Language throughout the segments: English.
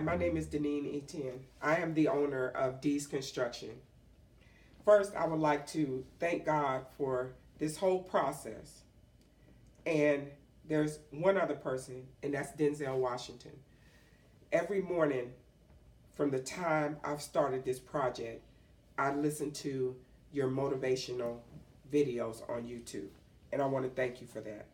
My name is Deneen Etienne. I am the owner of D's Construction. First, I would like to thank God for this whole process. And there's one other person, and that's Denzel Washington. Every morning, from the time I've started this project, I listen to your motivational videos on YouTube. And I want to thank you for that.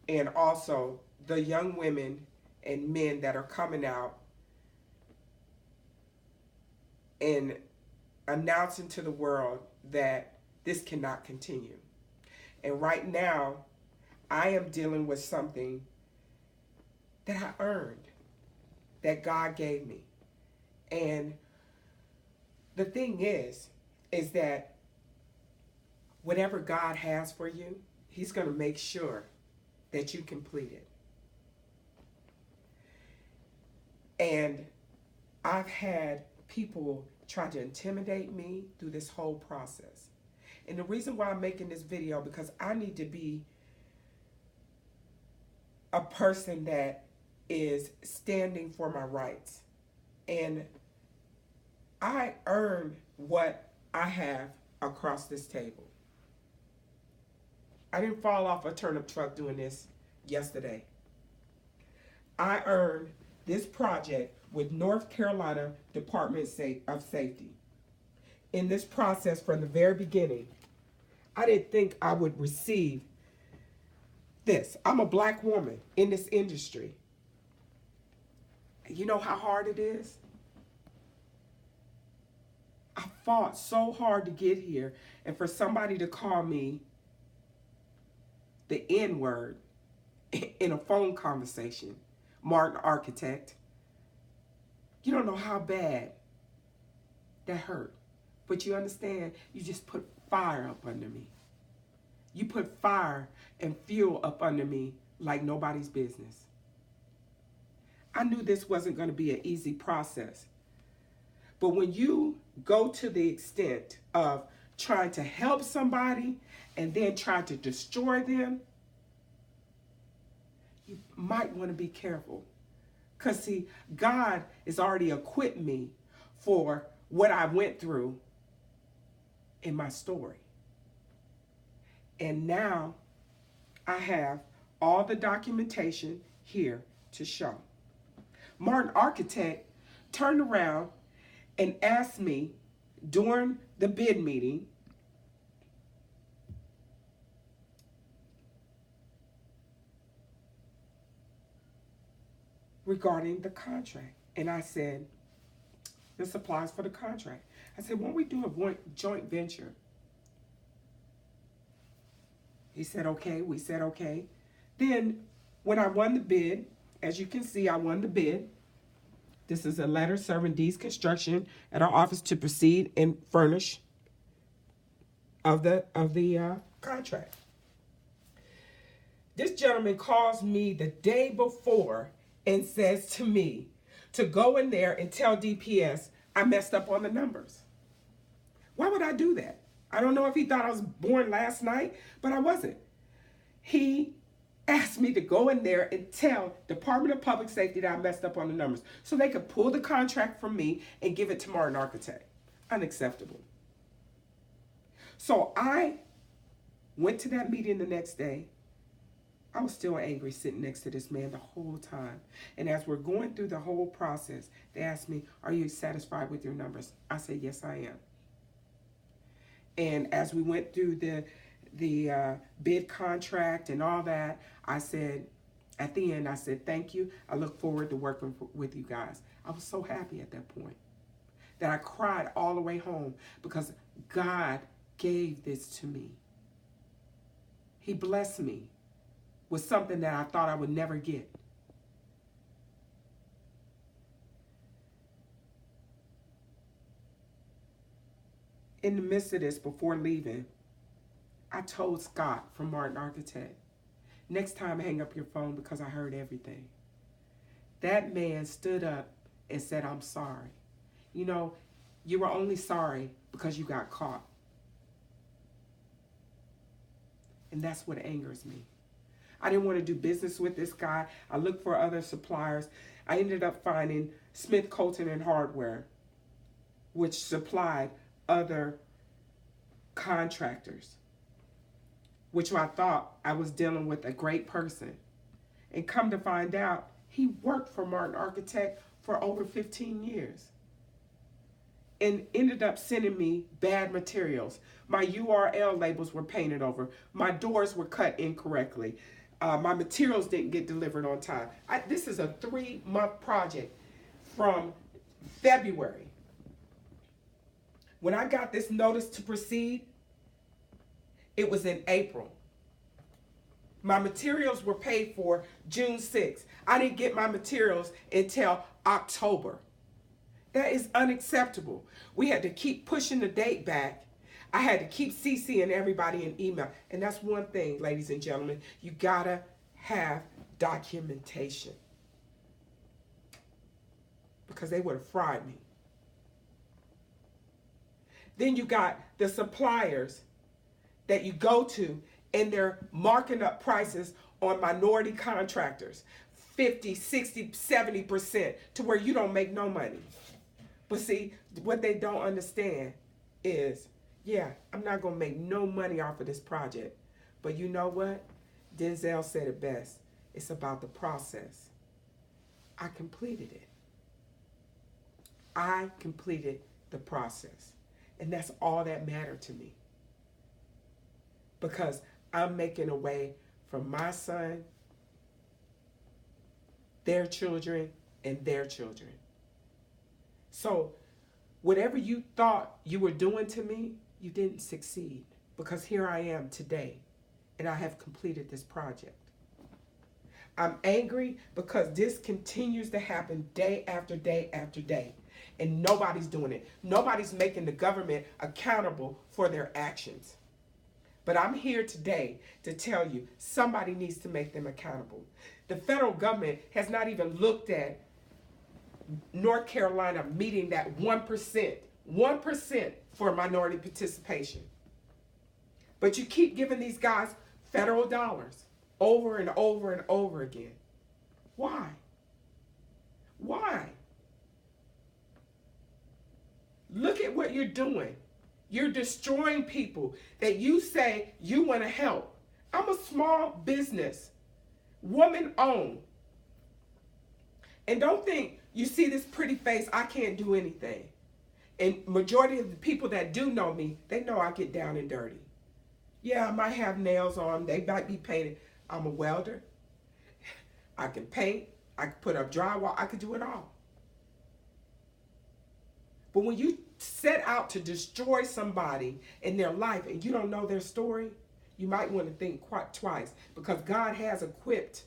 And also, the young women and men that are coming out and announcing to the world that this cannot continue. And right now, I am dealing with something that I earned, that God gave me. And the thing is that whatever God has for you, He's going to make sure that you complete it. And I've had people try to intimidate me through this whole process. And the reason why I'm making this video, because I need to be a person that is standing for my rights. And I earn what I have across this table. I didn't fall off a turnip truck doing this yesterday. I earned this project with North Carolina Department of Safety. In this process from the very beginning, I didn't think I would receive this. I'm a black woman in this industry. You know how hard it is? I fought so hard to get here, and for somebody to call me the N word in a phone conversation, Martin Architect, you don't know how bad that hurt. But you understand, you just put fire up under me. You put fire and fuel up under me like nobody's business. I knew this wasn't going to be an easy process. But when you go to the extent of trying to help somebody and then try to destroy them, you might want to be careful. Because, see, God has already equipped me for what I went through in my story. And now I have all the documentation here to show. Martin Architect turned around and asked me during the bid meeting regarding the contract. And I said, this applies for the contract. I said, won't we do a joint venture? He said, okay. We said, okay. Then when I won the bid, as you can see, I won the bid. This is a letter serving D's Construction at our office to proceed and furnish of the contract. This gentleman calls me the day before and says to me to go in there and tell DPS I messed up on the numbers. Why would I do that? I don't know if he thought I was born last night, but I wasn't. He asked me to go in there and tell Department of Public Safety that I messed up on the numbers so they could pull the contract from me and give it to Martin Architect. Unacceptable. So I went to that meeting the next day. I was still angry sitting next to this man the whole time. And as we're going through the whole process, they asked me, are you satisfied with your numbers? I said, yes, I am. And as we went through the bid contract and all that, I said, at the end, I said, thank you. I look forward to working with you guys. I was so happy at that point that I cried all the way home because God gave this to me. He blessed me with something that I thought I would never get. In the midst of this, before leaving, I told Scott from Martin Architect, next time hang up your phone because I heard everything. That man stood up and said, I'm sorry. You know, you were only sorry because you got caught. And that's what angers me. I didn't want to do business with this guy. I looked for other suppliers. I ended up finding Smith Colton and Hardware, which supplied other contractors, which I thought I was dealing with a great person. And come to find out, he worked for Martin Architect for over 15 years and ended up sending me bad materials. My URL labels were painted over. My doors were cut incorrectly. My materials didn't get delivered on time. This is a 3-month project from February. When I got this notice to proceed, it was in April. My materials were paid for June 6th. I didn't get my materials until October. That is unacceptable. We had to keep pushing the date back. I had to keep CCing everybody in email. And that's one thing, ladies and gentlemen, you gotta have documentation. Because they would have fried me. Then you got the suppliers that you go to, and they're marking up prices on minority contractors 50, 60, 70% to where you don't make no money. But see, what they don't understand is, yeah, I'm not going to make no money off of this project. But you know what? Denzel said it best. It's about the process. I completed it. I completed the process. And that's all that mattered to me. Because I'm making a way for my son, their children, and their children. So whatever you thought you were doing to me, you didn't succeed. Because here I am today, and I have completed this project. I'm angry because this continues to happen day after day after day. And nobody's doing it. Nobody's making the government accountable for their actions. But I'm here today to tell you, somebody needs to make them accountable. The federal government has not even looked at North Carolina meeting that 1% for minority participation. But you keep giving these guys federal dollars over and over and over again. Why? Why? Look at what you're doing. You're destroying people that you say you want to help. I'm a small business, woman-owned. And don't think you see this pretty face, I can't do anything. And majority of the people that do know me, they know I get down and dirty. Yeah, I might have nails on, they might be painted. I'm a welder. I can paint, I can put up drywall, I can do it all. But when you set out to destroy somebody in their life and you don't know their story, you might want to think quite twice, because God has equipped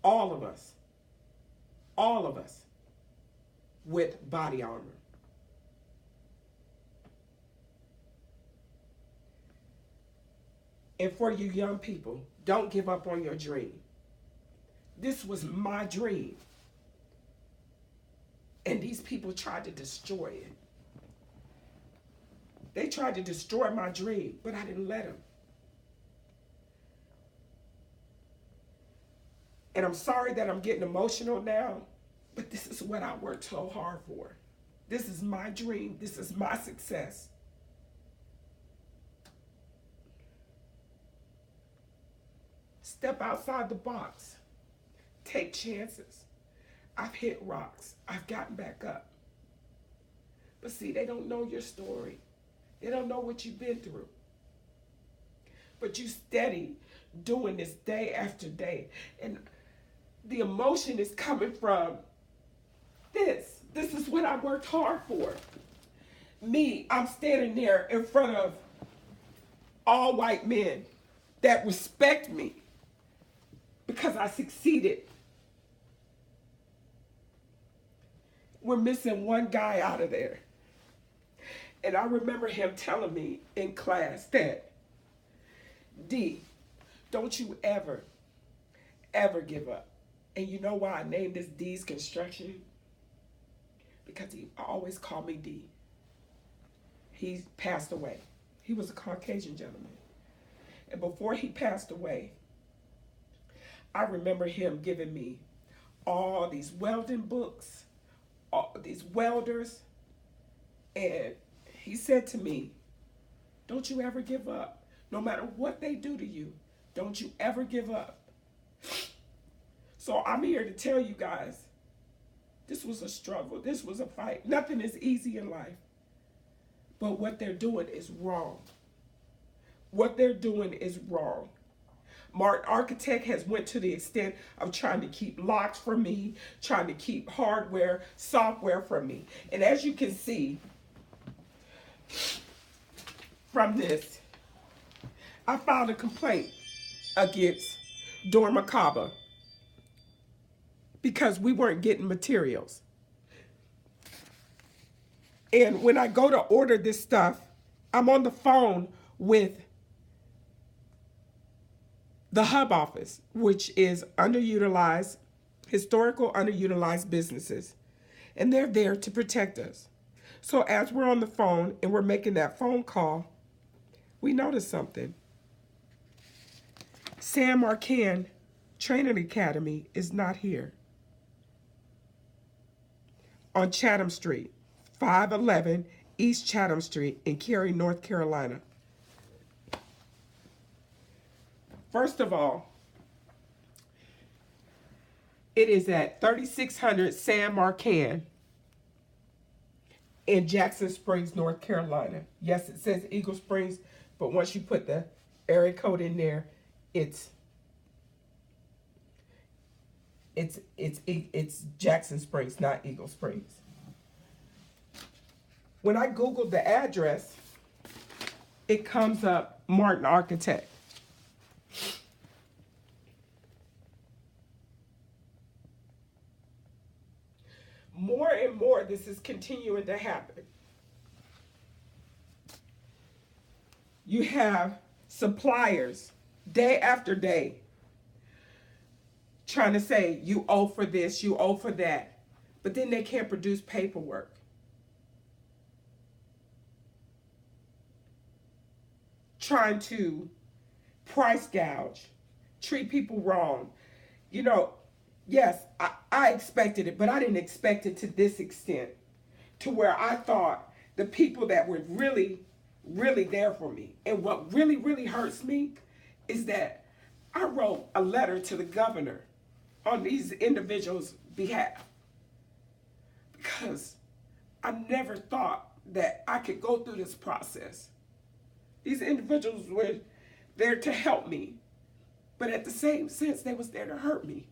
all of us with body armor. And for you young people, don't give up on your dream. This was my dream. And these people tried to destroy it. They tried to destroy my dream, but I didn't let them. And I'm sorry that I'm getting emotional now, but this is what I worked so hard for. This is my dream. This is my success. Step outside the box. Take chances. I've hit rocks. I've gotten back up. But see, they don't know your story. They don't know what you've been through. But you steady doing this day after day. And the emotion is coming from this. This is what I worked hard for. Me, I'm standing there in front of all white men that respect me because I succeeded. We're missing one guy out of there. And I remember him telling me in class that, D, don't you ever give up. And you know why I named this D's Construction? Because he always called me D. He passed away. He was a Caucasian gentleman. And before he passed away, I remember him giving me all these welding books, all these welders. And he said to me, don't you ever give up. No matter what they do to you, don't you ever give up. So I'm here to tell you guys, this was a struggle. This was a fight. Nothing is easy in life. But what they're doing is wrong. What they're doing is wrong. Martin Architect has went to the extent of trying to keep locks from me, trying to keep hardware, software from me. And as you can see from this, I filed a complaint against Dormacaba because we weren't getting materials. And when I go to order this stuff, I'm on the phone with the hub office, which is underutilized, historical underutilized businesses. And they're there to protect us. So as we're on the phone and we're making that phone call, we notice something. San Marcan Training Academy is not here. On Chatham Street, 511 East Chatham Street in Cary, North Carolina. First of all, it is at 3600 San Marcan in Jackson Springs, North Carolina. Yes, it says Eagle Springs, but once you put the area code in there, it's Jackson Springs, not Eagle Springs. When I Googled the address, it comes up Martin Architect. More and more, this is continuing to happen. You have suppliers day after day trying to say you owe for this, you owe for that, but then they can't produce paperwork. Trying to price gouge, treat people wrong. You know, yes, I expected it, but I didn't expect it to this extent, to where I thought the people that were really, really there for me. And what really, really hurts me is that I wrote a letter to the governor on these individuals' behalf, because I never thought that I could go through this process. These individuals were there to help me, but at the same sense, they was there to hurt me.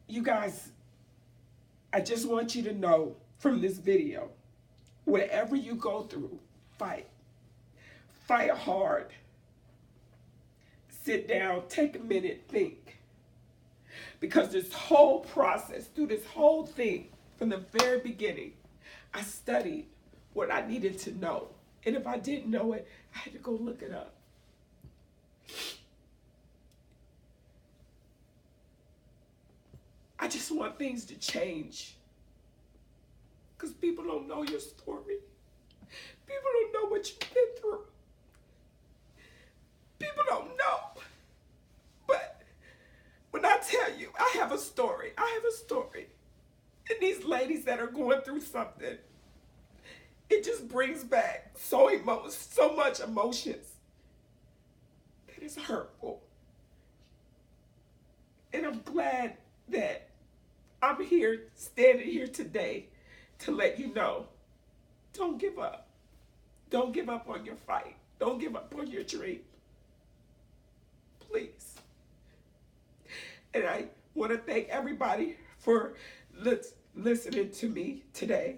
You guys, I just want you to know from this video, whatever you go through, fight. Fight hard. Sit down, take a minute, think. Because this whole process, through this whole thing, from the very beginning, I studied what I needed to know. And if I didn't know it, I had to go look it up. I just want things to change. Because people don't know your story. People don't know what you've been through. People don't know. But when I tell you, I have a story. I have a story. And these ladies that are going through something, it just brings back so much emotions that is hurtful. And I'm glad that I'm here, standing here today to let you know, don't give up. Don't give up on your fight. Don't give up on your dream. Please. And I want to thank everybody for listening to me today,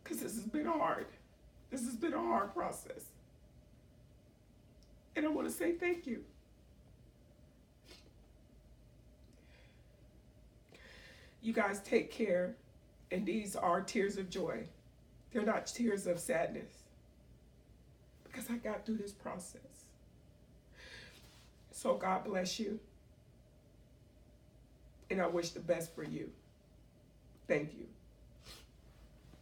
because this has been hard. This has been a hard process. And I want to say thank you. You guys take care, and these are tears of joy. They're not tears of sadness, because I got through this process. So God bless you, and I wish the best for you. Thank you.